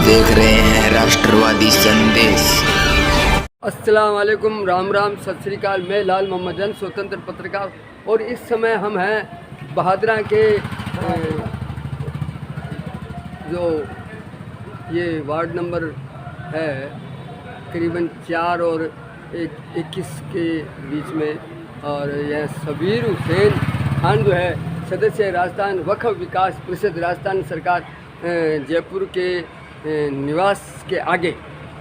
देख रहे हैं राष्ट्रवादी संदेश। अस्सलाम वालेकुम, राम राम, सत श्री अकाल। मैं लाल मोहम्मद जन, स्वतंत्र पत्रकार, और इस समय हम हैं बहादुरा के जो ये वार्ड नंबर है करीबन 4 और 21 के बीच में, और यह सबीर हुसैन खान जो है सदस्य राजस्थान वक्फ विकास परिषद राजस्थान सरकार जयपुर के निवास के आगे।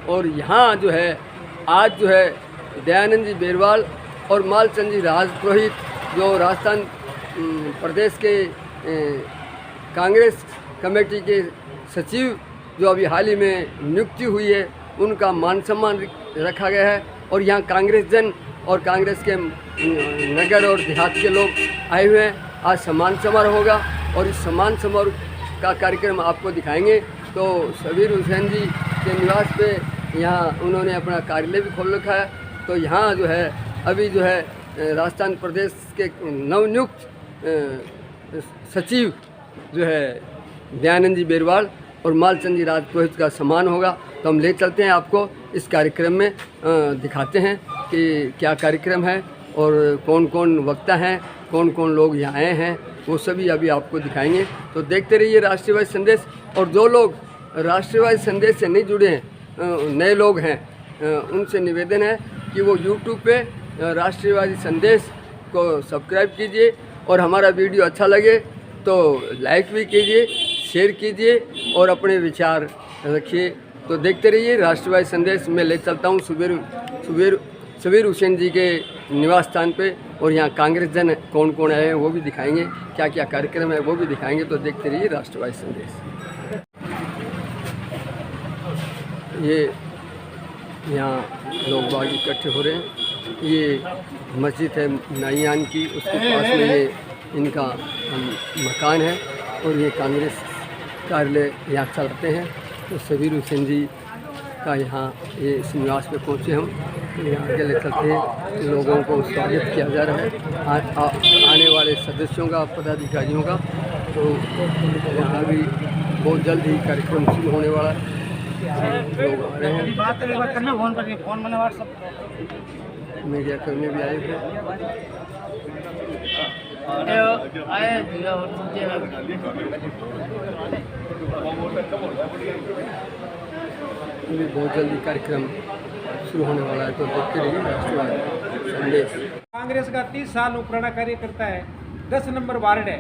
और यहाँ जो है आज जो है दयानंद जी बेरवाल और मालचंद जी राजपुरोहित जो राजस्थान प्रदेश के कांग्रेस कमेटी के सचिव जो अभी हाल ही में नियुक्ति हुई है, उनका मान सम्मान रखा गया है। और यहाँ कांग्रेस जन और कांग्रेस के नगर और देहात के लोग आए हुए हैं। आज सम्मान समारोह होगा और इस सम्मान समारोह का कार्यक्रम आपको दिखाएंगे। तो सबीर हुसैन जी के निवास पे यहाँ उन्होंने अपना कार्यालय भी खोल रखा है। तो यहाँ जो है अभी जो है राजस्थान प्रदेश के नवनियुक्त सचिव जो है दयानंद जी बेरवाल और मालचंद जी राजपुरोहित का सम्मान होगा। तो हम ले चलते हैं आपको इस कार्यक्रम में, दिखाते हैं कि क्या कार्यक्रम है और कौन कौन वक्ता हैं, कौन कौन लोग यहाँ आए हैं, वो सभी अभी आपको दिखाएंगे। तो देखते रहिए राष्ट्रवादी संदेश। और जो लोग राष्ट्रवादी संदेश से नहीं जुड़े हैं, नए लोग हैं, उनसे निवेदन है कि वो YouTube पे राष्ट्रवादी संदेश को सब्सक्राइब कीजिए और हमारा वीडियो अच्छा लगे तो लाइक भी कीजिए, शेयर कीजिए और अपने विचार रखिए। तो देखते रहिए राष्ट्रवादी संदेश। में ले चलता हूँ सबीर हुसैन जी के निवास स्थान पे, और यहाँ कांग्रेस जन कौन कौन आए हैं वो भी दिखाएंगे, क्या क्या कार्यक्रम है वो भी दिखाएंगे। तो देखते रहिए राष्ट्रवादी संदेश। ये यहाँ लोग बाग इकट्ठे हो रहे हैं। ये मस्जिद है नाइयान की, उसके पास में ये इनका मकान है और ये कांग्रेस कार्यालय यहाँ चलाते हैं। तो सबीर हुसैन जी का यहाँ ये इस निवास पे पहुँचे हम। तो यहाँ आगे ले चलते हैं, लोगों को स्वागत किया जा रहा है आने वाले सदस्यों का, पदाधिकारियों का। तो यहाँ भी बहुत जल्द ही कार्यक्रम शुरू होने वाला है। लोग आ रहे हैं, मीडिया कर्मी भी आए थे। अभी बहुत जल्दी कार्यक्रम शुरू होने वाला है। तो देखते रहिए राष्ट्रवादी संदेश। कांग्रेस का 30 साल पुराना कार्यकर्ता है। 10 नंबर वार्ड है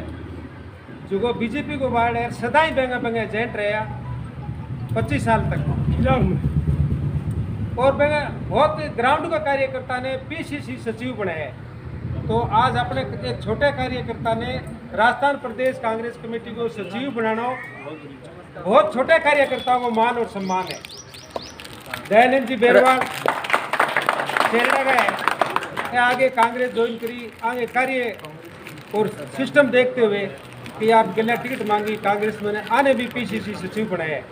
जो बीजेपी को वार्ड है, सदा ही बेंगा बेंगा एजेंट रहा 25 साल तक। और बेंगा बहुत ग्राउंड का कार्यकर्ता ने PCC सचिव बनाया है। तो आज अपने एक छोटे कार्यकर्ता ने राजस्थान प्रदेश कांग्रेस कमेटी को सचिव बनाना बहुत छोटे कार्यकर्ताओं को मान और सम्मान है। दयानंद जी बेरवाल चेहरा गए आगे कांग्रेस ज्वाइन करी, आगे कार्य और सिस्टम देखते हुए कि आप गला टिकट मांगी, कांग्रेस में आने भी PCC सचिव बनाया है।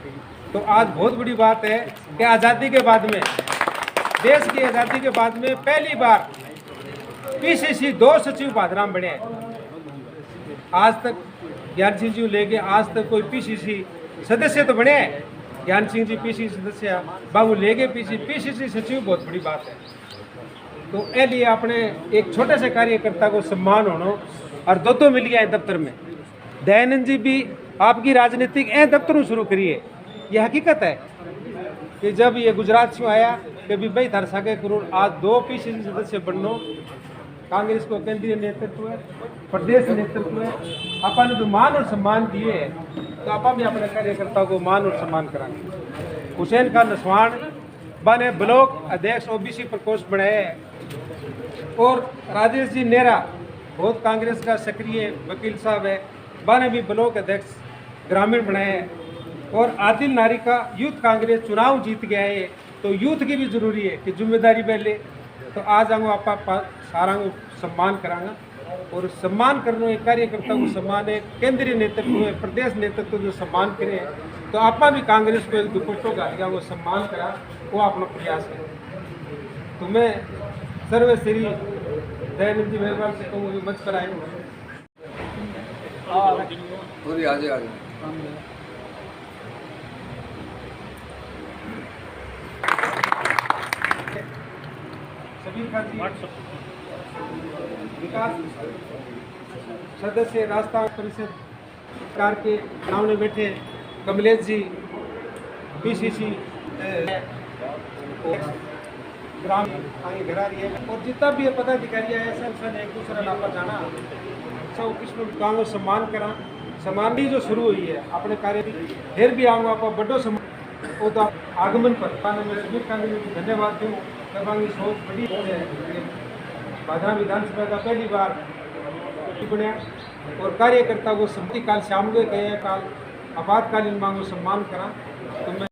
तो आज बहुत बड़ी बात है कि आज़ादी के बाद में, देश की आज़ादी के बाद में पहली बार PCC 2 सचिव बहादुराम बने हैं। आज तक ज्ञान सिंह जी लेके आज तक कोई PCC सदस्य तो बने हैं। ज्ञान सिंह जी PCC सदस्य, बाबू लेके PCC सचिव बहुत बड़ी बात है। तो ए लिए अपने एक छोटे से कार्यकर्ता को सम्मान होना और दो मिल गया है दफ्तर में। दयानंद जी भी आपकी राजनीतिक दफ्तरों शुरू करिए। ये हकीकत है कि जब ये गुजरात से आया कभी भाई थर सके करोड़, आज 2 PCC सदस्य बननो, कांग्रेस को केंद्रीय नेतृत्व है, प्रदेश नेतृत्व है, अपन जो मान और सम्मान दिए है, तो आप भी अपने कार्यकर्ताओं को मान और सम्मान कराएंगे। हुसैन खान नसवान बने ब्लॉक अध्यक्ष OBC प्रकोष्ठ बनाए हैं। और राजेश जी नेहरा बहुत कांग्रेस का सक्रिय वकील साहब है, बने भी ब्लॉक अध्यक्ष ग्रामीण बनाए हैं। और आदिल नारी का यूथ कांग्रेस चुनाव जीत गया है। तो यूथ की भी जरूरी है कि जिम्मेदारी पहले। तो आज हम आप सारा सम्मान करांगा और सम्मान करना एक कार्यकर्ता को सम्मान है, केंद्रीय नेतृत्व में प्रदेश नेतृत्व जो सम्मान करे, तो आप भी कांग्रेस को एक दुपट्टो गालिया वो सम्मान करा, वो अपना प्रयास है। तो मैं सर्वश्री दयानंद जी बेरवाल से कहूँ मंच पर आए। सबीर खान जी, विकास सदस्य रास्ता परिषद सरकार के सामने बैठे कमलेश जी, पीसीसी ग्राम आगे घर आ रही है और जितना भी पदाधिकारी है सब एक दूसरा लापा जाना सब किस्म काम सम्मान करा सम्मान भी जो शुरू हुई है अपने कार्य की फिर भी आऊँगा आप बड़ो सम्मान वो तो आगमन पर मैं सबीर खान जी को धन्यवाद दूँ की सोच बड़ी है बाधा विधानसभा का पहली बार बनया और कार्यकर्ता को सम्मति काल शाम को कहे काल आपातकालीन मांगो सम्मान करा तो मैं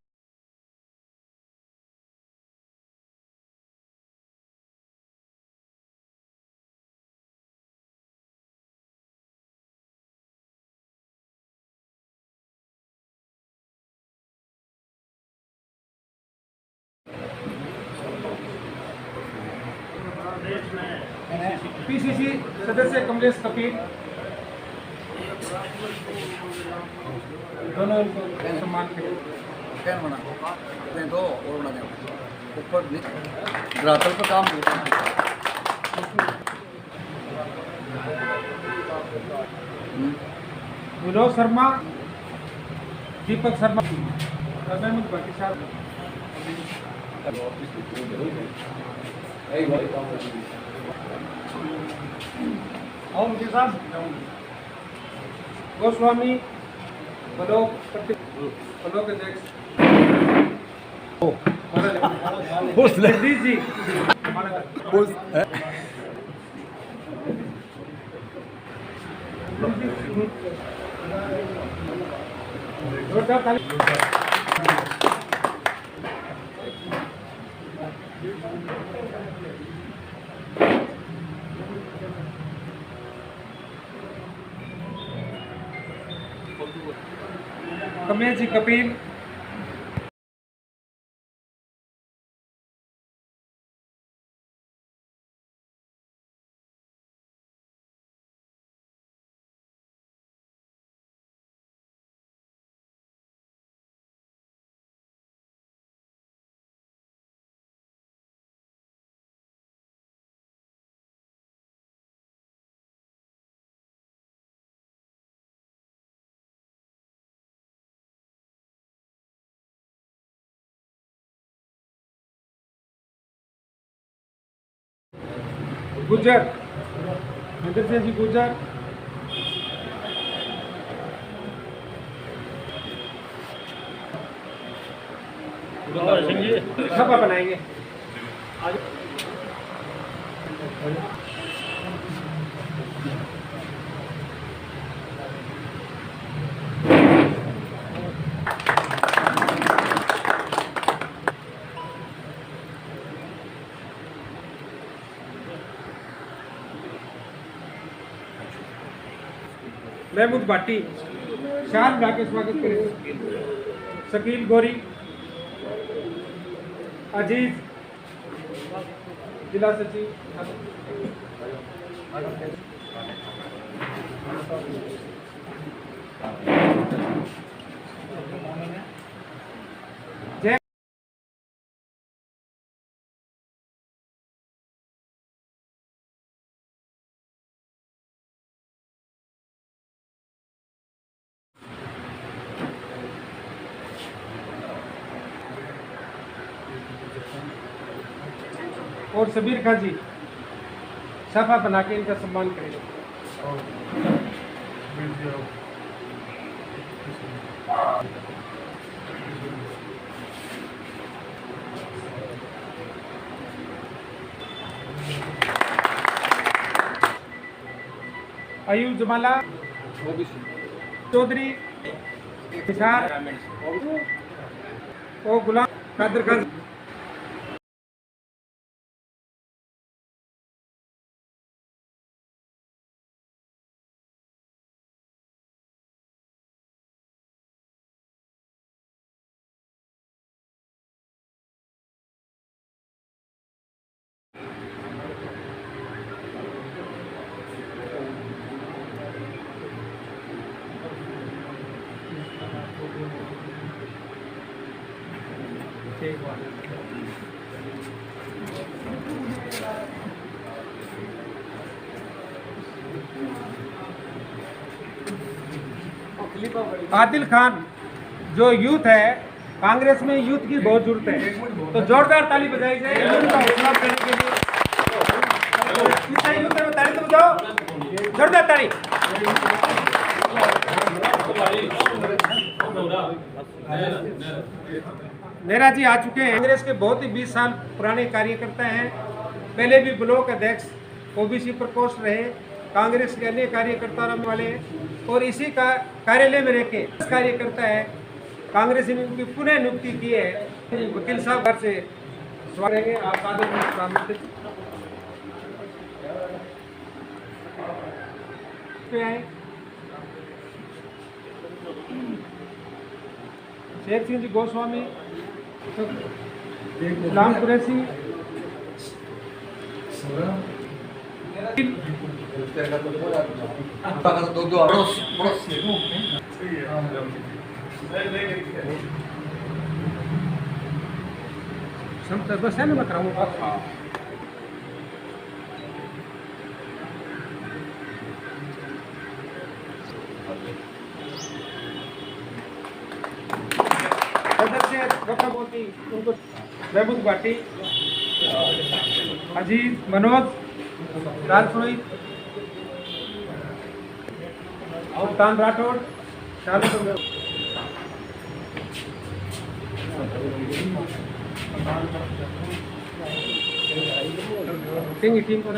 पीसीसी सदस्य कमलेश कपिल दोनों इनको सम्मान करें। कैन बना अपने दो और बना दें ऊपर धरातल पर काम होता है। विनोद शर्मा, दीपक शर्मा, महमूद भट्टी साहब, और उनके साथ गोस्वामी ब्लॉक अध्यक्ष जगदीश जी कमलेश जी कपिल, गुजर, महेंद्र सिंह जी गुजर, सभा बनाएंगे। महमूद भाटी शान के स्वागत करें। शकील गोरी, अजीज जिला सचिव, जय और सबीर खान जी सफा बना के इनका सम्मान करेंगे। अयूब जमाला चौधरी निसार और गुलाम कादर खान। ठीक है। आदिल खान जो यूथ है, कांग्रेस में यूथ की बहुत जरूरत है, तो जोरदार ताली बजाई जाए यूथ का हौसला देने के लिए। कितना यूथ है, ताली तो बजाओ, जोरदार ताली। नेहरा जी आ चुके हैं, कांग्रेस के बहुत ही 20 साल पुराने कार्यकर्ता हैं। पहले भी ब्लॉक अध्यक्ष ओबीसी प्रकोष्ठ रहे, कांग्रेस के अन्य कार्यकर्ता रहने वाले हैं और इसी का कार्यालय में रहकर कार्यकर्ता है। कांग्रेस ने उनकी पुनः नियुक्ति की है। वकील साहब घर से स्वागत करेंगे आप शेख सिंह जी गोस्वामी, इस्लाम कुरैशी, बस है ना, मैं कराऊंगा। सदस्य डॉक्टर मोदी, उनको महबूब घाटी, अजीत, मनोज, राजपुरी, सुल्तान राठौड़, टीम को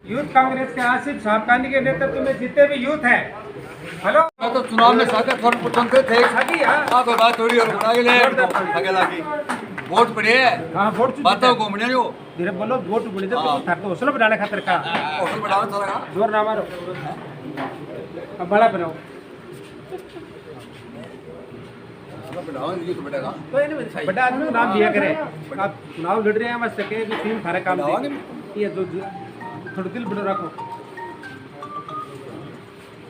यूथ कांग्रेस के आसिफ साहबानी के नेतृत्व में जितने भी यूथ हैं, हेलो तो चुनाव में सागर थोड़ा पुतंते थे सभी हां तो बात थोड़ी और बना के ले आगे लागी वोट पड़े हां वोट बातों घूमने जो धीरे बोलो वोट पड़े तो थार तो हौसला बढ़ाने खातिर का हौसला बढ़ावे सारा जोर ना मारो, अब बड़ा बनाओ बढ़ावे ये तो बढ़ेगा तो इन्हें बड़ा आदमी नाम दिया करे। आप चुनाव लड़ रहे हैं मस्त के भी टीम सारे काम दे ये जो थोड़ा दिल बड़ो रखो,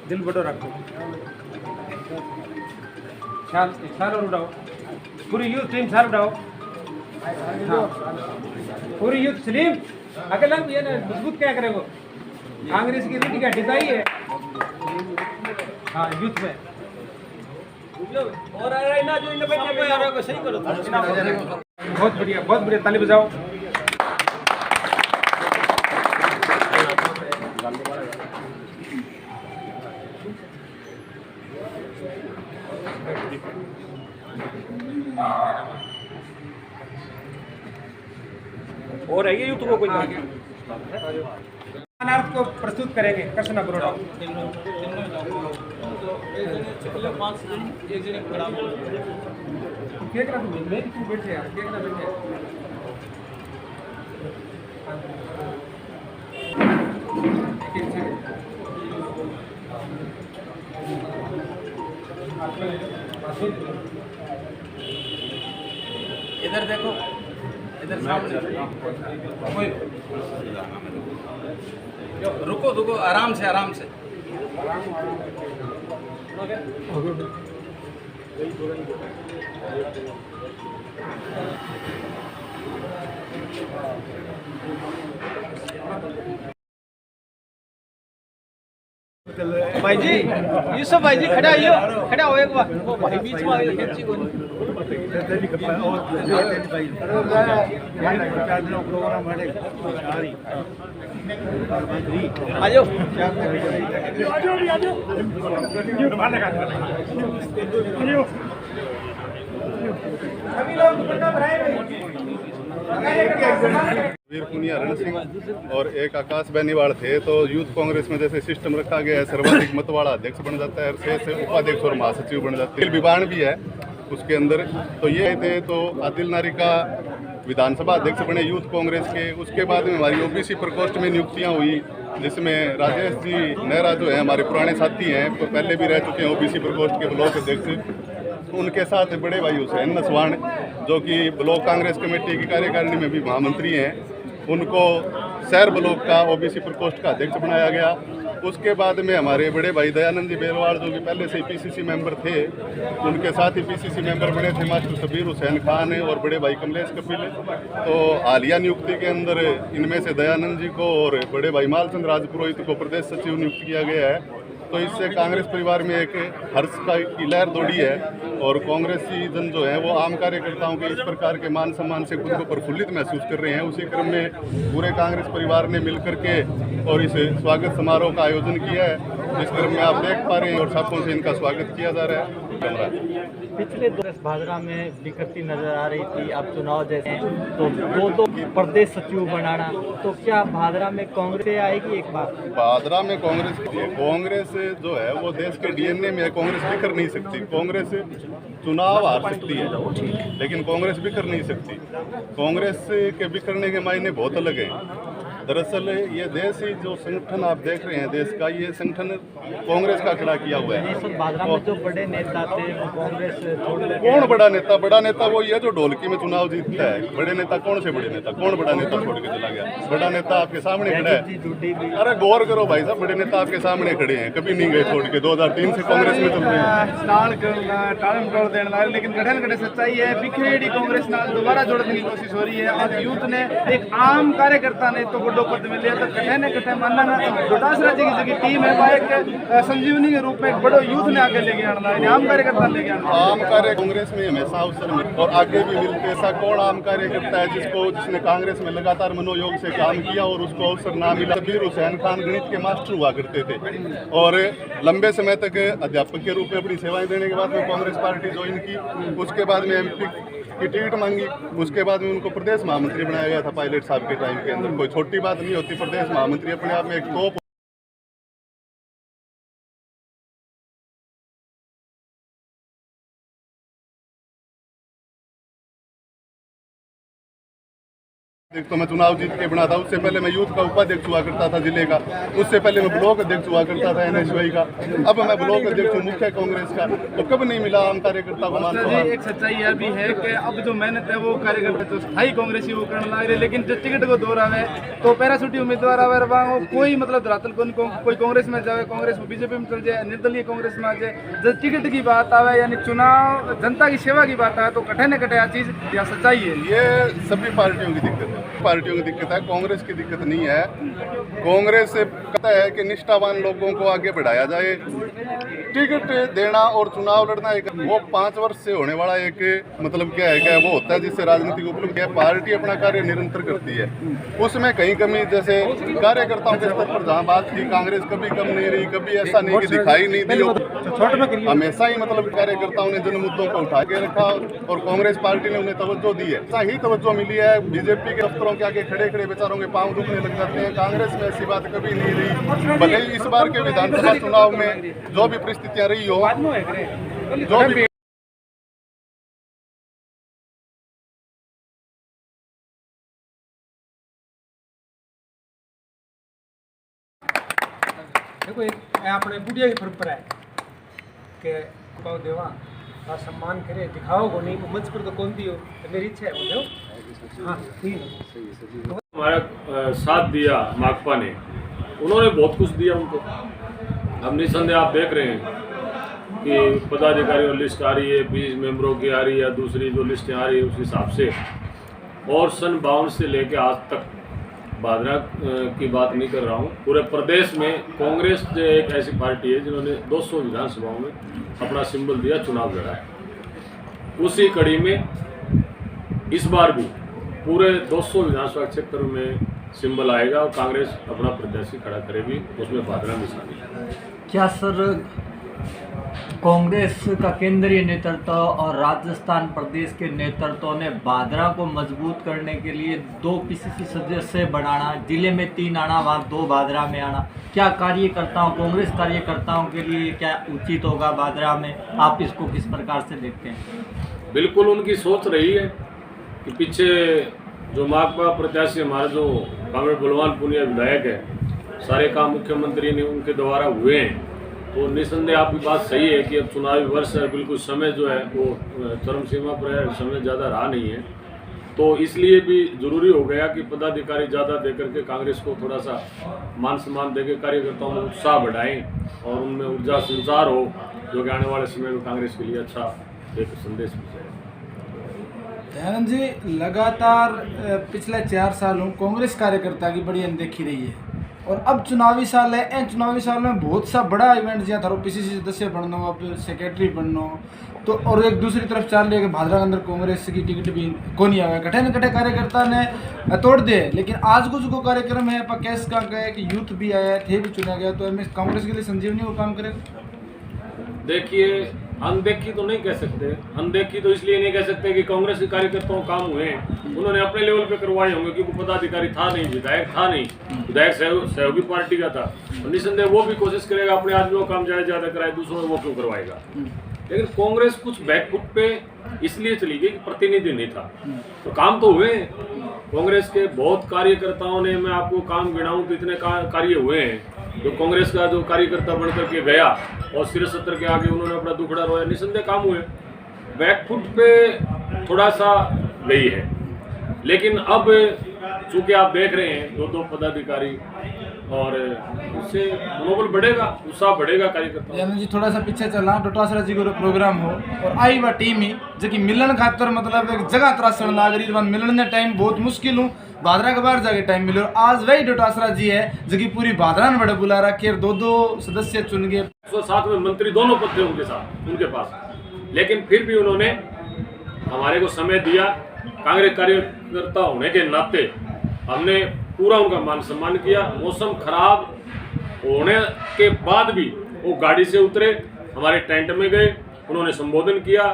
दिल बड़ो रखो, साल और उड़ाओ, पूरी यूथ टीम साल उड़ाओ, पूरी यूथ सलीम अकेला ये ना मजबूत क्या करेगो, कांग्रेस की रीति का डिजाइन है हाँ यूथ में और आ रहा है ना जो इन बच्चे पे आ रहा है सही करो। बहुत बढ़िया ताली बजाओ। और है ये यूथ को कोई अनार्थ को प्रस्तुत करेंगे कृष्णा बरोड़ा। केक ना तुम मैं क्यों बैठे यार, केक ना बैठे इधर देखो इधर रुको आराम से भाई जी यूसुफ भाई जी खड़ा हो एक बार वो भाई बीच में आए कैंची को आजो सभी लोग दुपट्टा भराए वीर पुनिया रण सिंह और एक आकाश बेनीवाल थे। तो यूथ कांग्रेस में जैसे सिस्टम रखा गया है, सर्वाधिक मत वाला अध्यक्ष बन जाता है और 6 से उपाध्यक्ष और महासचिव बन जाते हैं। विभाग भी है उसके अंदर। तो ये थे तो आदिल नारी का विधानसभा अध्यक्ष बने यूथ कांग्रेस के। उसके बाद में हमारी ओबीसी प्रकोष्ठ में नियुक्तियाँ हुई, जिसमें राजेश जी नेहरा जो है हमारे पुराने साथी हैं, तो पहले भी रह चुके हैं ओबीसी प्रकोष्ठ के ब्लॉक अध्यक्ष। उनके साथ बड़े भाई हुसैन नसवान जो कि ब्लॉक कांग्रेस कमेटी की कार्यकारिणी में भी महामंत्री हैं, उनको शहर ब्लॉक का ओबीसी प्रकोष्ठ का अध्यक्ष बनाया गया। उसके बाद में हमारे बड़े भाई दयानंद जी बेलवाड़ जो कि पहले से पीसीसी मेंबर थे, उनके साथ ही पीसीसी मेंबर बने थे मास्टर शबीर हुसैन खान और बड़े भाई कमलेश कपिल। तो हालिया नियुक्ति के अंदर इनमें से दयानंद जी को और बड़े भाई मालचंद राजपुरोहित को प्रदेश सचिव नियुक्त किया गया है। तो इससे कांग्रेस परिवार में एक हर्ष की लहर दौड़ी है और कांग्रेसी जन जो है वो आम कार्यकर्ताओं के इस प्रकार के मान सम्मान से खुद को प्रफुल्लित महसूस कर रहे हैं। उसी क्रम में पूरे कांग्रेस परिवार ने मिलकर के और इस स्वागत समारोह का आयोजन किया है, जिस क्रम में आप देख पा रहे हैं और छापों से इनका स्वागत किया जा रहा है। पिछले 2 भादरा में बिखरती नजर आ रही थी, अब चुनाव जैसे तो दो प्रदेश सचिव बनाना, तो क्या भादरा में कांग्रेस आएगी एक बार? भादरा में कांग्रेस जो है वो देश के डीएनए में है। कांग्रेस बिखर नहीं सकती। कांग्रेस चुनाव हार सकती है लेकिन कांग्रेस बिखर नहीं सकती। कांग्रेस के बिखरने के मायने बहुत अलग है। दरअसल ये देश ही जो संगठन आप देख रहे हैं देश का, ये संगठन कांग्रेस का खड़ा किया हुआ है। भादरा में जो बड़े नेता थे वो कांग्रेस कौन बड़ा नेता? बड़ा नेता वो ये जो ढोलकी में चुनाव जीतता है। बड़े नेता कौन से बड़े नेता? कौन बड़ा नेता छोड़ के चला गया? बड़ा नेता आपके सामने खड़ा है। अरे गौर करो भाई साहब, बड़े नेता आपके सामने खड़े हैं, कभी नहीं गए छोड़ के। 2003 से कांग्रेस में चल रहे हैं। टालम तोड़ देने वाले, लेकिन गठन गठे सच्चाई है बिखरेड़ी कांग्रेस नाल दोबारा जोड़ने की कोशिश हो रही है। आज यूथ ने एक आम कार्यकर्ता ने तो बड़ो पद में लिया, तो कठे ने कठे मानना डोटासरा जी की जगह टीम है एक संजीवनी के रूप में एक बड़ो यूथ ने आगे लेके आना है, आम कार्यकर्ता लेके आना। आम कार्य कांग्रेस में हमेशा अवसर मिलते और आगे भी मिलते। ऐसा कौन आम कार्यकर्ता है जिसने कांग्रेस में लगातार मनोयोग से काम किया और उसको अवसर ना मिला? शबीर हुसैन खान गणित के मास्टर हुआ करते थे और लंबे समय तक अध्यापक के रूप में अपनी सेवाएं देने के बाद में कांग्रेस पार्टी ज्वाइन की। उसके बाद में एमपी की टिकट मांगी, उसके बाद में उनको प्रदेश महामंत्री बनाया गया था पायलट साहब के टाइम के अंदर। कोई छोटी बात नहीं होती। प्रदेश महामंत्री अपने आप में एक तोप। तो मैं चुनाव जीत के बना था। उससे पहले मैं यूथ का उपाध्यक्ष हुआ करता था जिले का। उससे पहले मैं ब्लॉक अध्यक्ष हुआ करता था एनएसयूआई का। अब मैं ब्लॉक अध्यक्ष हूँ मुख्य कांग्रेस का। तो कब नहीं मिला आम कार्यकर्ता को मान सम्मान? एक सच्चाई यह भी है कि अब जो मेहनत है वो कार्यकर्ता जो स्थायी कांग्रेसी वो करने लग रहे, लेकिन जो टिकट को दौरा है तो पैराशूटी उम्मीदवार आवे कोई मतलब धरातल कोई कांग्रेस में जाए, कांग्रेस बीजेपी में चल जाए, निर्दलीय कांग्रेस में आ जाए। जब टिकट की बात आवे यानी चुनाव जनता की सेवा की बात आए तो कठे न कठे चीज या सच्चाई है। ये सभी पार्टियों की दिक्कत है। पार्टियों की दिक्कत है, कांग्रेस की दिक्कत नहीं है। कांग्रेस से कहता है कि निष्ठावान लोगों को आगे बढ़ाया जाए। टिकट देना और चुनाव लड़ना एक वो 5 वर्ष से होने वाला एक मतलब क्या है वो होता है जिससे राजनीतिक उपलब्धि है। पार्टी अपना कार्य निरंतर करती है, उसमें कहीं कमी जैसे कार्यकर्ताओं के स्तर पर जहाँ बात थी कांग्रेस कभी कम नहीं रही, कभी ऐसा नहीं कि दिखाई नहीं दी। हमेशा ही मतलब कार्यकर्ताओं ने जन मुद्दों को उठा के रखा और कांग्रेस पार्टी ने उन्हें तवज्जो दी है। ऐसा ही तवज्जो मिली है। बीजेपी के दफ्तरों के आगे खड़े खड़े बेचारों के पांव दुखने लग जाते हैं। कांग्रेस में ऐसी बात कभी नहीं रही। भले ही इस बार के विधानसभा चुनाव में जो भी परिस्थितियां रही हो, जो भी देखो एक अपने बुढ़िया की परंपरा है कि पाव देवा का सम्मान करे, दिखाओ को नहीं मंच पर तो कौन दियो, तो मेरी इच्छा है वो दो। हाँ ठीक है। हमारा साथ दिया माकपा ने, उन्होंने बहुत कुछ दिया उनको। हम निसंदेह आप देख रहे हैं कि पदाधिकारियों लिस्ट आ रही है, 20 मेंबरों की आ रही है, दूसरी जो लिस्टें आ रही है उस हिसाब से। और सन 52 से लेकर आज तक भादरा की बात नहीं कर रहा हूँ, पूरे प्रदेश में कांग्रेस जो एक ऐसी पार्टी है जिन्होंने 200 विधानसभाओं में अपना सिंबल दिया, चुनाव लड़ा है। उसी कड़ी में इस बार भी पूरे 200 विधानसभा क्षेत्र में सिंबल आएगा और कांग्रेस अपना प्रत्याशी खड़ा करेगी, उसमें भादरा में शामिल है। क्या सर कांग्रेस का केंद्रीय नेतृत्व और राजस्थान प्रदेश के नेतृत्व ने भादरा को मजबूत करने के लिए 2 पीसीसी सदस्य बनाना, जिले में 3 आना, वहाँ 2 भादरा में आना, क्या कार्यकर्ताओं कांग्रेस कार्यकर्ताओं के लिए क्या उचित होगा भादरा में? आप इसको किस प्रकार से देखते हैं? बिल्कुल उनकी सोच रही है कि पीछे जो माकपा प्रत्याशी हमारे जो कांग्रेस बलवान पुनिया विधायक है, सारे काम मुख्यमंत्री ने उनके द्वारा हुए हैं। तो निसंदेह आपकी बात सही है कि अब चुनावी वर्ष है, बिल्कुल समय जो है वो चरम सीमा पर है, समय ज़्यादा रहा नहीं है। तो इसलिए भी ज़रूरी हो गया कि पदाधिकारी ज़्यादा दे करके कांग्रेस को थोड़ा सा मान सम्मान देकर कार्यकर्ताओं में उत्साह बढ़ाएं और उनमें ऊर्जा संचार हो, जो कि आने वाले समय में कांग्रेस के लिए अच्छा एक संदेश जाए। दयानंद जी, लगातार पिछले 4 सालों कांग्रेस कार्यकर्ता की बड़ी अनदेखी रही है और अब चुनावी साल है। इन चुनावी साल में बहुत सा बड़ा इवेंट जहाँ थारो पीसीसी सदस्य बनना हो, आप सेक्रेटरी बनना तो, और एक दूसरी तरफ चाल रही है कि भादरा के अंदर कांग्रेस की टिकट भी को नहीं आया, कटे न कटे कार्यकर्ता ने तोड़ दिए। लेकिन आज को जो कार्यक्रम है आप कैस का है कि यूथ भी आया थे भी चुना गया, तो कांग्रेस के लिए संजीवनी वो काम करेगा। देखिए, अनदेखी तो नहीं कह सकते, अनदेखी तो इसलिए नहीं कह सकते कि कांग्रेस के कार्यकर्ताओं काम हुए हैं, उन्होंने अपने लेवल पे करवाए होंगे क्योंकि पदाधिकारी था नहीं, विधायक था नहीं, विधायक सहयोगी पार्टी का था। तो निसंदेह वो भी कोशिश करेगा अपने आदमियों का काम ज़्यादा कराए, दूसरों में वो क्यों करवाएगा। लेकिन कांग्रेस कुछ बैकफुट पे इसलिए चली गई कि प्रतिनिधि नहीं था, तो काम तो हुए कांग्रेस के बहुत कार्यकर्ताओं ने। मैं आपको काम गिनाऊं तो इतने कार्य हुए हैं जो कांग्रेस का जो कार्यकर्ता बन करके गया और सिर सत्र के आगे उन्होंने अपना दुखड़ा रोया, निसंदेह काम हुए। बैकफुट पे थोड़ा सा गई है, लेकिन अब चूंकि आप देख रहे हैं 2 पदाधिकारी और उससे मनोबल बढ़ेगा, उत्साह बढ़ेगा कार्यकर्ता। यानी जी थोड़ा सा पीछे चलना, डोटासरा जी को प्रोग्राम हो और आई बा टीम ही जो कि मिलन खातर मतलब एक जगह त्रासण लाग रही, मिलन ने टाइम बहुत मुश्किल हूँ, भादरा के बाहर जाके टाइम मिले। आज वही डोटासरा जी है जो कि पूरी भादरा ने बड़े बुला रखे, 2 सदस्य चुन गए, 107 में मंत्री दोनों पद थे उनके साथ, उनके पास, लेकिन फिर भी उन्होंने हमारे को समय दिया। कांग्रेस कार्यकर्ता होने के नाते हमने पूरा उनका मान सम्मान किया। मौसम खराब होने के बाद भी वो गाड़ी से उतरे, हमारे टेंट में गए, उन्होंने संबोधन किया,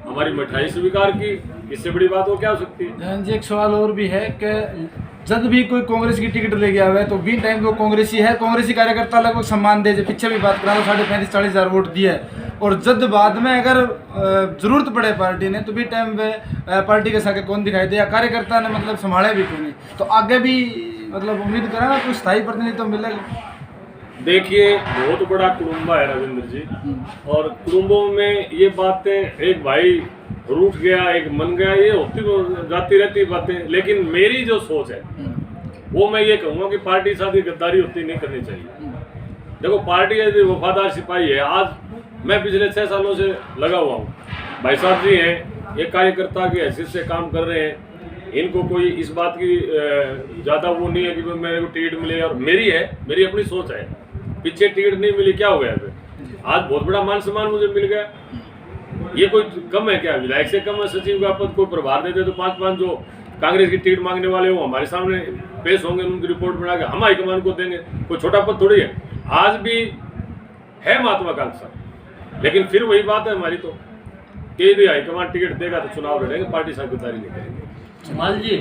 हमारी मिठाई स्वीकार की। इससे बड़ी बात वो क्या हो सकती है। जी एक सवाल और भी है कि जब भी कोई कांग्रेस की टिकट ले गया है तो भी टाइम को कांग्रेसी है, कांग्रेसी कार्यकर्ता लगभग सम्मान दे, पीछे भी बात करा 35-40 हज़ार वोट दिए, और जब बाद में अगर जरूरत पड़े पार्टी ने तो भी टाइम पे पार्टी के साथ कौन दिखाई दिया, कार्यकर्ता ने मतलब संभाले भी क्यों नहीं। तो आगे भी मतलब उम्मीद करा कुछ स्थायी प्रतिनिधित्व तो मिलेगा। देखिए, बहुत बड़ा कुटुंबा है रविंद्र जी, और कुटुंबों में ये बातें, एक भाई रूठ गया एक मन गया, ये होती जाती रहती बातें। लेकिन मेरी जो सोच है वो मैं ये कहूँगा कि पार्टी साथ ही गद्दारी होती नहीं करनी चाहिए। देखो, पार्टी यदि वफादार सिपाही है, आज मैं पिछले 6 सालों से लगा हुआ हूँ, भाई साहब जी हैं, एक कार्यकर्ता की हैसियत से काम कर रहे हैं, इनको कोई इस बात की ज़्यादा वो नहीं है कि मेरे को टिकट मिले, और मेरी है, मेरी अपनी सोच है। पीछे टिकट नहीं मिली क्या हो गया, आज बहुत बड़ा मान सम्मान मुझे मिल गया, ये कोई कम है क्या? विधायक से कम है सचिव का पद? कोई प्रभार देते तो 5-5 जो कांग्रेस की टिकट मांगने वाले हो हमारे सामने पेश होंगे, उनकी रिपोर्ट बना के हम हाईकमान को देंगे, कोई छोटा पद थोड़ी है। आज भी है महत्वाकांक्षा, लेकिन फिर वही बात है हमारी तो कि यदि हाईकमान टिकट देगा तो चुनाव लड़ेंगे, पार्टी साझेदारी नहीं करेंगे। जमाल जी,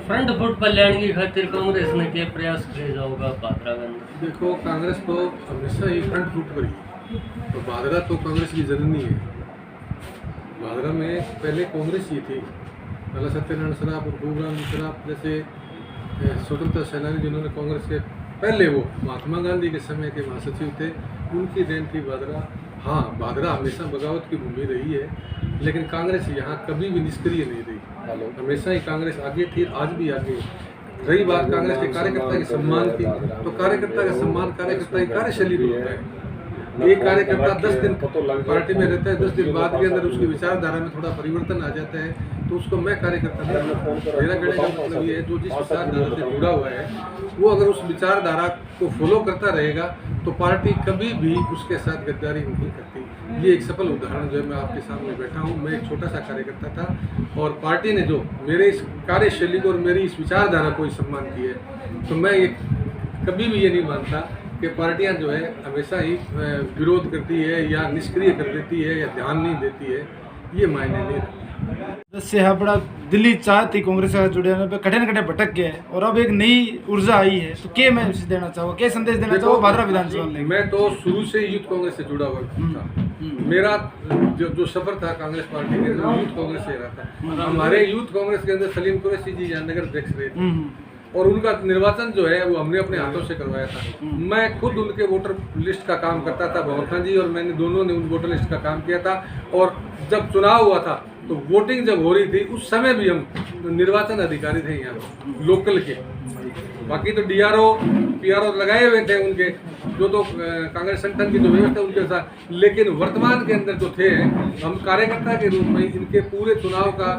फ्रंट फुट पर लैंड की खातिर कांग्रेस ने क्या प्रयास किया जाओगा भादरा में? देखो, कांग्रेस तो हमेशा ही फ्रंट फुट पर ही, तो भादरा तो कांग्रेस की जननी है। भादरा में पहले कांग्रेस ही थी, लाला सत्यनारायण सराफ और भूराम सराफ जैसे स्वतंत्रता सेनानी जिन्होंने कांग्रेस के पहले वो महात्मा गांधी के समय के महासचिव थे, उनकी देन थी भादरा। हाँ, भादरा हमेशा बगावत की भूमि रही है, लेकिन कांग्रेस यहाँ कभी भी निष्क्रिय नहीं रही, हमेशा ही कांग्रेस आगे थी, आज भी आगे। रही बात कांग्रेस के कार्यकर्ता के सम्मान की, तो कार्यकर्ता का सम्मान कार्यकर्ता की कार्यशैली भी होता है। एक कार्यकर्ता 10 दिन पार्टी में रहता है, 10 दिन बाद के अंदर उसकी विचारधारा में थोड़ा परिवर्तन आ जाता है, तो उसको मैं कार्यकर्ता नहीं। मेरा कहने का मतलब ये है, जो जिस विचारधारा से जुड़ा हुआ है वो अगर उस विचारधारा को फॉलो करता रहेगा तो पार्टी कभी भी उसके साथ गद्दारी नहीं करती। ये एक सफल उदाहरण जो है मैं आपके सामने बैठा हूँ। मैं एक छोटा सा कार्यकर्ता था और पार्टी ने जो मेरे इस कार्यशैली को और मेरी इस विचारधारा को सम्मान किया है, तो मैं ये कभी भी ये नहीं मानता कि पार्टियां जो है हमेशा ही विरोध करती है या निष्क्रिय कर देती है या ध्यान नहीं देती है, ये मायने नहीं रखता। जैसे है बड़ा दिल्ली चाहती कांग्रेस से जुड़े पे कठिन भटक गया है और अब एक नई ऊर्जा आई है, तो क्या मैसेज देना चाहो, क्या संदेश देना चाहो भादरा विधानसभा में? मैं तो शुरू से यूथ कांग्रेस से जुड़ा हुआ था। मेरा जो सफर था कांग्रेस पार्टी के यूथ कांग्रेस से रहा था। हमारे यूथ कांग्रेस के अंदर सलीम कुरैशी जी नगर अध्यक्ष रहे थे और उनका निर्वाचन जो है वो हमने अपने हाथों से करवाया था। मैं खुद उनके वोटर लिस्ट का काम करता था, भगवंता जी और मैंने दोनों ने उन वोटर लिस्ट का काम किया था। और जब चुनाव हुआ था तो वोटिंग जब हो रही थी उस समय भी हम निर्वाचन अधिकारी थे यहाँ लोकल के। बाकी तो DRO PRO लगाए हुए थे उनके जो तो कांग्रेस संगठन की जो व्यवस्था उनके साथ, लेकिन वर्तमान के अंदर जो थे हम कार्यकर्ता के रूप में इनके पूरे चुनाव का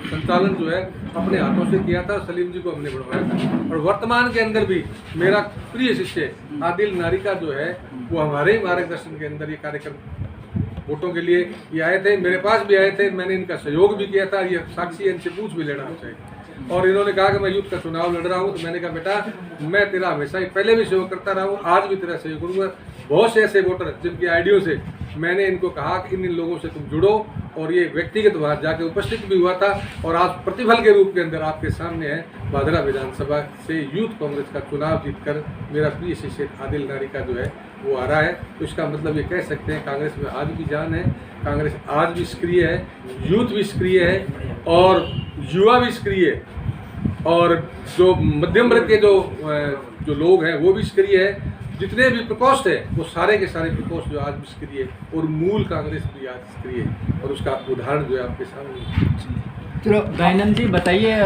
संचालन जो है अपने हाथों से किया था। सलीम जी को हमने बढ़वाया था। और वर्तमान के अंदर भी मेरा प्रिय शिष्य आदिल नारिका जो है वो हमारे ही मार्गदर्शन के अंदर ये कार्यक्रम वोटों के लिए ये आए थे, मेरे पास भी आए थे, मैंने इनका सहयोग भी किया था। ये साक्षी इनसे पूछ भी लेना चाहिए। और इन्होंने कहा कि मैं युद्ध का चुनाव लड़ रहा हूँ, तो मैंने कहा बेटा मैं तेरा हमेशा ही पहले भी सहयोग करता रहा हूँ, आज भी तेरा सहयोग करूँगा। बहुत से ऐसे वोटर जिनकी आईडियो से मैंने इनको कहा कि इन लोगों से तुम जुड़ो, और ये व्यक्तिगत वहाँ जाके उपस्थित भी हुआ था। और आज प्रतिफल के रूप के अंदर आपके सामने है भादरा विधानसभा से यूथ कांग्रेस का चुनाव जीतकर मेरा प्रिय शिष्य आदिल नारिका जो है वो आ रहा है। तो इसका मतलब ये कह सकते हैं कांग्रेस में आज भी जान है, कांग्रेस आज भी सक्रिय है, यूथ भी सक्रिय है और युवा भी सक्रिय है, और जो मध्यम वर्ग के जो लोग हैं वो भी सक्रिय है। जितने भी प्रकोष्ठ है वो सारे के सारे प्रकोष्ठ जो आज भी सक्रिय है, और मूल कांग्रेस भी आज सक्रिय है, और उसका उदाहरण जो है आपके सामने। चलो दयानंद जी बताइए,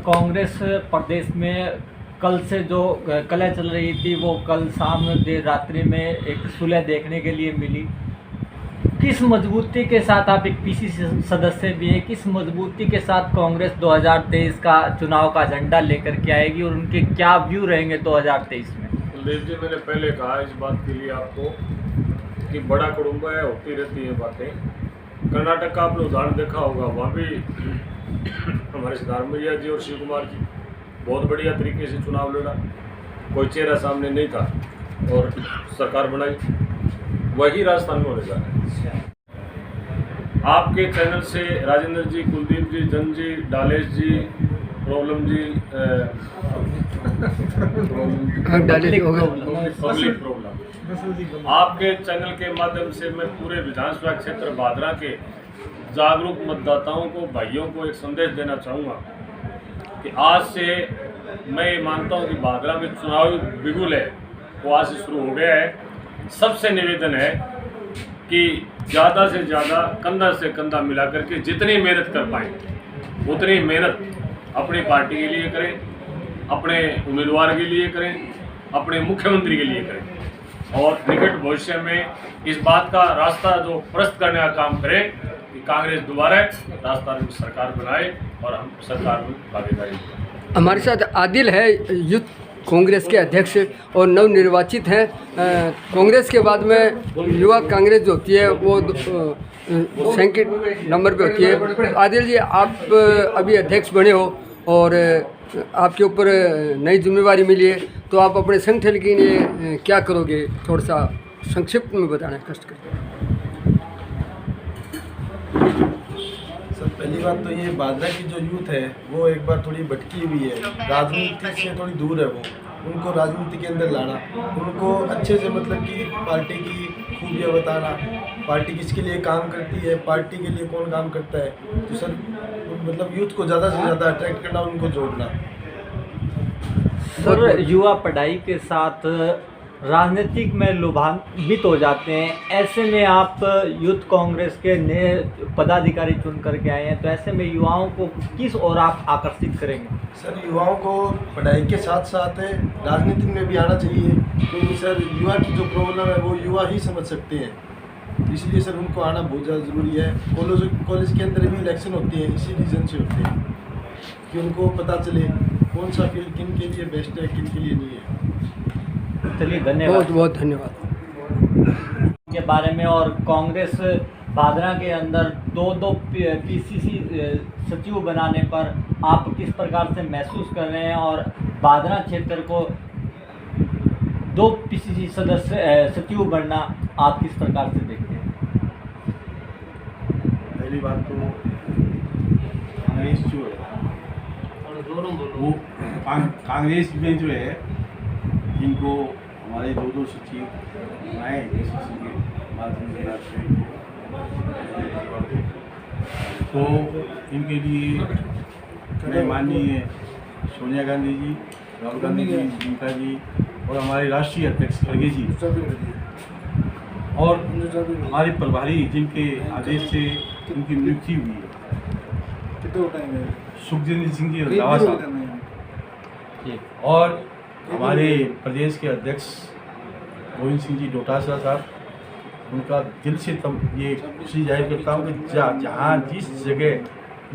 कांग्रेस प्रदेश में कल से जो कलह चल रही थी वो कल शाम देर रात्रि में एक सुलह देखने के लिए मिली। किस मजबूती के साथ आप एक PCC सदस्य भी हैं, किस मजबूती के साथ कांग्रेस 2023 का चुनाव का एजेंडा लेकर के आएगी और उनके क्या व्यू रहेंगे 2023 में? कुलदीप जी, मैंने पहले कहा इस बात के लिए आपको कि बड़ा कुटुंब है, होती रहती है बातें। कर्नाटक का आपने उदाहरण देखा होगा, वहाँ भी हमारे सिद्धारमैया जी और शिव कुमार जी बहुत बढ़िया तरीके से चुनाव लड़ा, कोई चेहरा सामने नहीं था और सरकार बनाई। वही राजस्थान में होने जा रहा है। आपके चैनल से राजेंद्र जी, कुलदीप जी, जन जी, डालेश जी, प्रॉब्लम जी, पब्लिक प्रॉब्लम, आपके चैनल के माध्यम से मैं पूरे विधानसभा क्षेत्र भादरा के जागरूक मतदाताओं को, भाइयों को एक संदेश देना चाहूँगा कि आज से मैं ये मानता हूँ कि भादरा में चुनावी बिगुल है वो आज से शुरू हो गया है। सबसे निवेदन है कि ज़्यादा से ज़्यादा कंधा से कंधा मिला करके जितनी मेहनत कर पाएँ उतनी मेहनत अपनी पार्टी के लिए करें, अपने उम्मीदवार के लिए करें, अपने मुख्यमंत्री के लिए करें, और निकट भविष्य में इस बात का रास्ता जो प्रस्त करने का काम करें कि कांग्रेस दोबारा राजस्थान में सरकार बनाए और हम सरकार में भागीदारी करें। हमारे साथ आदिल है, यूथ कांग्रेस के अध्यक्ष और नवनिर्वाचित हैं। कांग्रेस के बाद में युवा कांग्रेस जो होती है वो सेकंड नंबर पे होती है। आदिल जी, आप अभी अध्यक्ष बने हो और आपके ऊपर नई जिम्मेवारी मिली है, तो आप अपने संगठन के लिए क्या करोगे? थोड़ा सा संक्षिप्त में बताना कष्ट करें। सर, पहली बात तो ये भादरा की जो यूथ है वो एक बार थोड़ी भटकी हुई है, राजनीति से थोड़ी दूर है। वो उनको राजनीति के अंदर लाना, उनको अच्छे से मतलब कि पार्टी की खूबियाँ बताना, पार्टी किसके लिए काम करती है, पार्टी के लिए कौन काम करता है, तो सर मतलब यूथ को ज़्यादा से ज़्यादा अट्रैक्ट करना, उनको जोड़ना। सर, युवा पढ़ाई के साथ राजनीतिक में लुभान्वित हो जाते हैं। ऐसे में आप यूथ कांग्रेस के नए पदाधिकारी चुन करके आए हैं, तो ऐसे में युवाओं को किस ओर आप आकर्षित करेंगे? सर, युवाओं को पढ़ाई के साथ साथ राजनीति में भी आना चाहिए, क्योंकि सर युवा की जो प्रॉब्लम है वो युवा ही समझ सकते हैं। इसलिए सर उनको आना बहुत ज़्यादा ज़रूरी है। कॉलेज के अंदर भी इलेक्शन होते हैं, इसी रीज़न से होते हैं कि उनको पता चले कौन सा फील्ड किन के लिए बेस्ट है, किन के लिए नहीं है। चलिए, धन्यवाद। बहुत बहुत धन्यवाद। के बारे में, और कांग्रेस भादरा के अंदर दो PCC सचिव बनाने पर आप किस प्रकार से महसूस कर रहे हैं, और भादरा क्षेत्र को 2 PCC सचिव बनना आप किस प्रकार से देखते हैं? पहली बात तो कांग्रेस जो है वो कांग्रेस में जो है इनको हमारे 2 सचिव बनाए PCC के माध्यम से, तो इनके लिए मैं माननीय सोनिया गांधी जी राहुल गांधी जी, प्रियंका जी और हमारे राष्ट्रीय अध्यक्ष खड़गे जी और हमारे प्रभारी जिनके आदेश से उनकी नियुक्ति हुई है, सुखजिंदर सिंह जी रंधावा साहब और हमारे प्रदेश के अध्यक्ष गोविंद सिंह जी डोटासरा साहब, उनका दिल से ये खुशी जाहिर करता हूँ कि जहाँ जिस जगह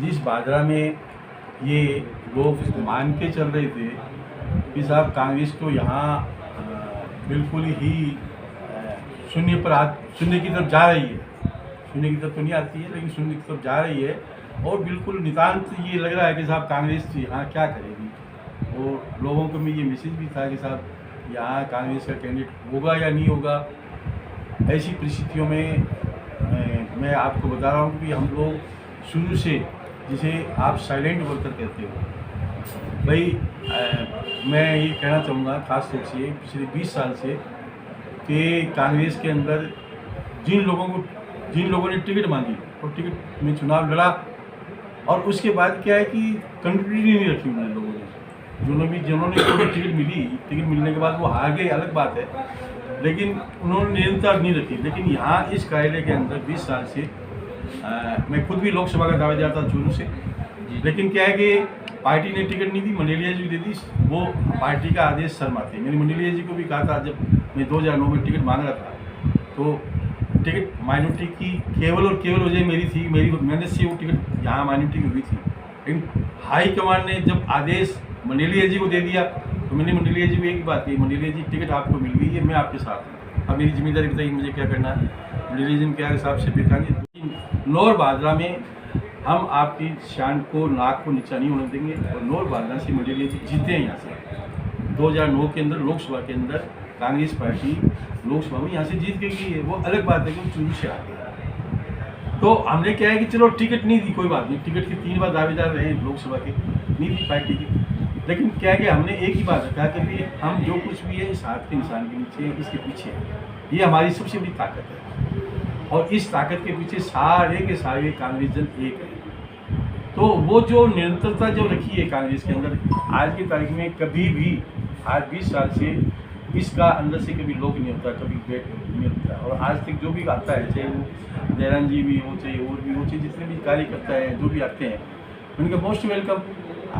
जिस बाजरा में ये लोग मान के चल रहे थे कि साहब कांग्रेस तो यहाँ बिल्कुल ही शून्य की तरफ जा रही है, शून्य की तरफ तो नहीं आती है लेकिन शून्य की तरफ जा रही है और बिल्कुल नितांत ये लग रहा है कि साहब कांग्रेस यहाँ क्या करेगी। और लोगों को में ये मैसेज भी था कि साहब यहाँ कांग्रेस का कैंडिडेट होगा या नहीं होगा। ऐसी परिस्थितियों में मैं आपको बता रहा हूँ कि हम लोग शुरू से, जिसे आप साइलेंट वर्कर कहते हो भाई, मैं ये कहना चाहूँगा ख़ास तौर से पिछले 20 साल से कि कांग्रेस के अंदर जिन लोगों ने टिकट मांगी और टिकट में चुनाव लड़ा और उसके बाद क्या है कि कंटिन्यूटी नहीं रखी उन्होंने लोगों ने, जिन्होंने टिकट मिली, टिकट मिलने के बाद वो हार गए अलग बात है, लेकिन उन्होंने निरंतर नहीं रखी। लेकिन यहाँ इस कार्यालय के अंदर 20 साल से मैं खुद भी लोकसभा का दावेदार था शुरू से, लेकिन क्या है कि पार्टी ने टिकट नहीं दी, मंडेलिया जी को दे दी, वो पार्टी का आदेश शर्मा थे। मैंने मंडेलिया जी को भी कहा था जब मैं 2009 में टिकट मांग रहा था तो टिकट माइनॉरिटी की केवल और केवल वजह मेरी थी, मेरी मेहनत से वो टिकट यहाँ माइनॉरिटी की हुई थी। लेकिन हाई कमांड ने जब आदेश मंडेलिया जी को दे दिया तो मैंने मंडेलिया जी को एक ही बात कही, मंडेलिया जी टिकट आपको मिल गई है, मैं आपके साथ हूँ, अब मेरी जिम्मेदारी बताइए मुझे क्या करना है। मंडेलिया जी ने क्या हिसाब से बेचाएंगे। नौर बाजरा में हम आपकी शान को, नाक को नीचा नहीं होने देंगे और नौर बाजरा से मंडेलिया जी जीते हैं। यहाँ से 2009 के अंदर लोकसभा के अंदर कांग्रेस पार्टी लोकसभा में यहाँ से जीत गई है, वो अलग बात है कि वो चुनाव से आ गया। तो हमने क्या है कि चलो टिकट नहीं दी, कोई बात नहीं, टिकट के 3 बार दावेदार रहे लोकसभा के, नहीं दी पार्टी की, लेकिन क्या है कि हमने एक ही बात रखा कि भाई हम जो कुछ भी है इस हाथ के निशान के नीचे, इसके पीछे है, ये हमारी सबसे बड़ी ताकत है और इस ताकत के पीछे सारे के सारे कांग्रेस जन एक है। तो वो जो निरंतरता जो रखी है कांग्रेस के अंदर आज की तारीख में कभी भी, आज 20 साल से इसका अंदर से कभी लोग नहीं होता, कभी वेट नहीं होता। और आज तक जो भी आता है, चाहे वो जयराम जी भी हो, चाहे और भी हो, चाहे जितने भी कार्यकर्ता हैं जो भी आते हैं, उनका मोस्ट वेलकम।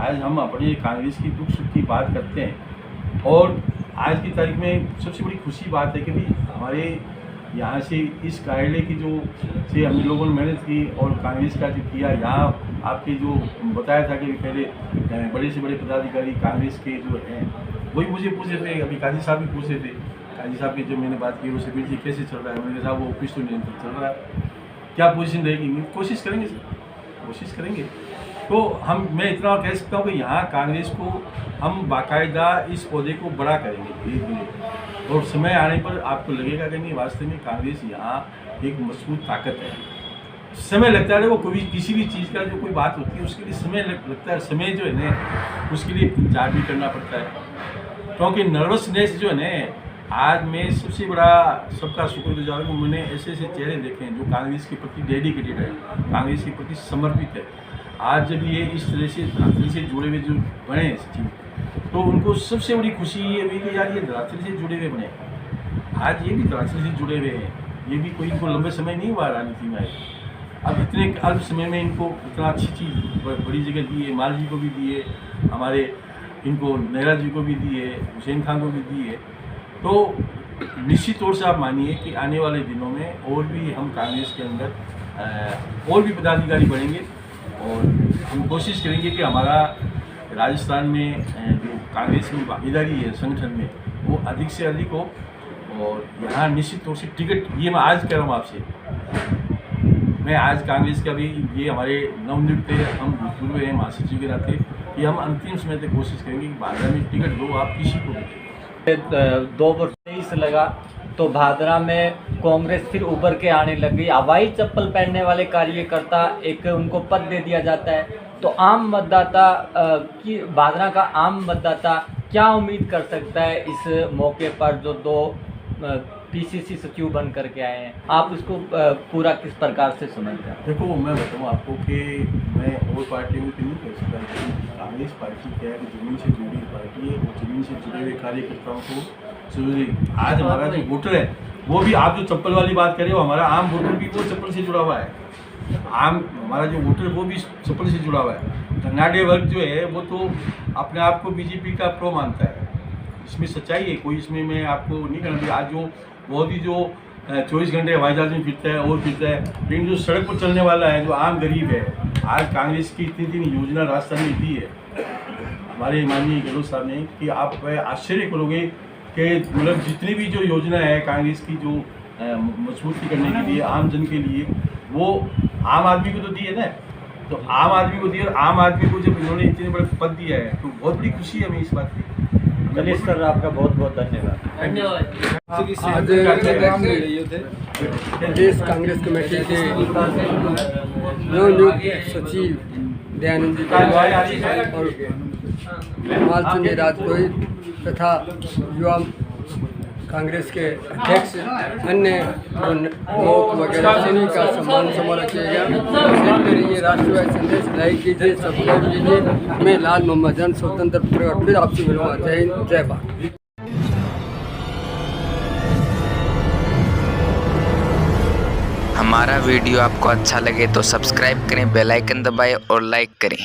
आज हम अपने कांग्रेस की दुख सुख की बात करते हैं और आज की तारीख में सबसे बड़ी खुशी बात है कि भाई हमारे यहाँ से इस कार्यालय की जो से हम लोगों ने मेहनत की और कांग्रेस का जो किया, यहाँ आपके जो बताया था कि पहले बड़े से बड़े पदाधिकारी कांग्रेस के जो हैं वही मुझे पूछे थे, अभी काजी साहब भी पूछे थे, काजी साहब की जो मैंने बात की उससे भी कैसे चल रहा है, मैंने कहा वो ऑफिस तो निरंतर चल रहा है, क्या पोजीशन रहेगी, कोशिश करेंगे सर, कोशिश करेंगे। तो मैं इतना कह सकता हूँ कि यहाँ कांग्रेस को हम बाकायदा इस पौधे को बड़ा करेंगे धीरे धीरे और समय आने पर आपको लगेगा कि नहीं वास्तव में कांग्रेस यहाँ एक मजबूत ताकत है। समय लगता है, वो कोई किसी भी चीज़ का जो कोई बात होती है उसके लिए समय लगता है, समय जो है ना उसके लिए इंतजार भी करना पड़ता है, क्योंकि नर्वसनेस जो है ना, आज मैं सबसे बड़ा सबका शुक्रगुजार हूँ, मैंने ऐसे ऐसे चेहरे देखे हैं जो कांग्रेस के प्रति डेडिकेटेड है, कांग्रेस के प्रति समर्पित है। आज जब ये इस तरह से जुड़े हुए जो बने हैं सचिव, तो उनको सबसे बड़ी खुशी ये हुई कि यार ये धरातल से जुड़े हुए बने, आज ये भी धरातल से जुड़े हुए हैं, ये भी कोई इनको लंबे समय नहीं हुआ राजनीति में। अब इतने अल्प समय में इनको इतना अच्छी चीज़ बड़ी जगह दी है, माल जी को भी दी है, हमारे इनको नेहरा जी को भी दी है, हुसैन खान को भी दी है। तो निश्चित तौर से आप मानिए कि आने वाले दिनों में और भी हम कांग्रेस के अंदर और भी पदाधिकारी बढ़ेंगे और हम कोशिश करेंगे कि हमारा राजस्थान में जो कांग्रेस की भागीदारी है संगठन में वो अधिक से अधिक हो और यहाँ निश्चित तौर से टिकट, ये मैं आज कह रहा हूँ आपसे, मैं आज कांग्रेस का भी ये हमारे नवनियुक्त हम भूतपूर्व हैं महासचिव के नाते कि हम अंतिम समय तक कोशिश करेंगे कि भादरा में टिकट दो आप किसी को भी। 2 वर्ष 23 लगा तो भादरा में कांग्रेस फिर उभर के आने लग गई। हवाई चप्पल पहनने वाले कार्यकर्ता एक उनको पद दे दिया जाता है, तो आम मतदाता की भादरा का आम मतदाता क्या उम्मीद कर सकता है इस मौके पर जो 2 पीसीसी सचिव बन करके आए हैं, आप इसको पूरा किस प्रकार से समझते हैं? देखो मैं बताऊँ आपको कि मैं और पार्टी में तो नहीं कह सकता, लेकिन कांग्रेस पार्टी क्या है कि जमीन से जुड़ी पार्टी है और जमीन से जुड़े हुए कार्यकर्ताओं को जरूरी। आज हमारा जो वोटर है वो भी, आप जो चप्पल वाली बात करें, वो हमारा आम वोटर भी वो चप्पल से जुड़ा हुआ है। आम हमारा जो वोटर है वो भी चप्पल से जुड़ा हुआ है। धनाढ़ वर्ग जो है वो तो अपने आप को बीजेपी का प्रो मानता है, इसमें सच्चाई है, कोई इसमें मैं आपको नहीं करना। आज जो बहुत ही जो 24 घंटे हवाई जहाज में फिरता है और फिरता है, लेकिन जो सड़क पर चलने वाला है, जो आम गरीब है, आज कांग्रेस की इतनी योजना राजस्थान में दी है हमारे माननीय गहलोत साहब ने कि आप आश्चर्य करोगे कि मतलब जितनी भी जो योजना है कांग्रेस की जो मजबूती करने के लिए आम जन के लिए, वो आम आदमी को तो दी है ना। तो आम आदमी को दी और आम आदमी को जब इन्होंने इतने बड़े पद दिया है तो बहुत बड़ी खुशी है हमें इस बात की। चलिए सर, आपका बहुत बहुत धन्यवाद। आज प्रदेश कांग्रेस कमेटी के नवनियुक्त सचिव दयानंद जी और मालचंद राजपुरोहित तथा युवा कांग्रेस के अध्यक्ष अन्य लोग वगैरह सभी का सम्मान समारोह किया गया। शेयर करिए, राष्ट्रवादी संदेश लाइक कीजिए, सब्सक्राइब कीजिए। मैं लाल मोहम्मद जन स्वतंत्र पत्रकार फिर आपसे मिलूंगा। जय हिंद, जय भारत। हमारा वीडियो आपको अच्छा लगे तो सब्सक्राइब करें, बेल आइकन दबाएं और लाइक करें।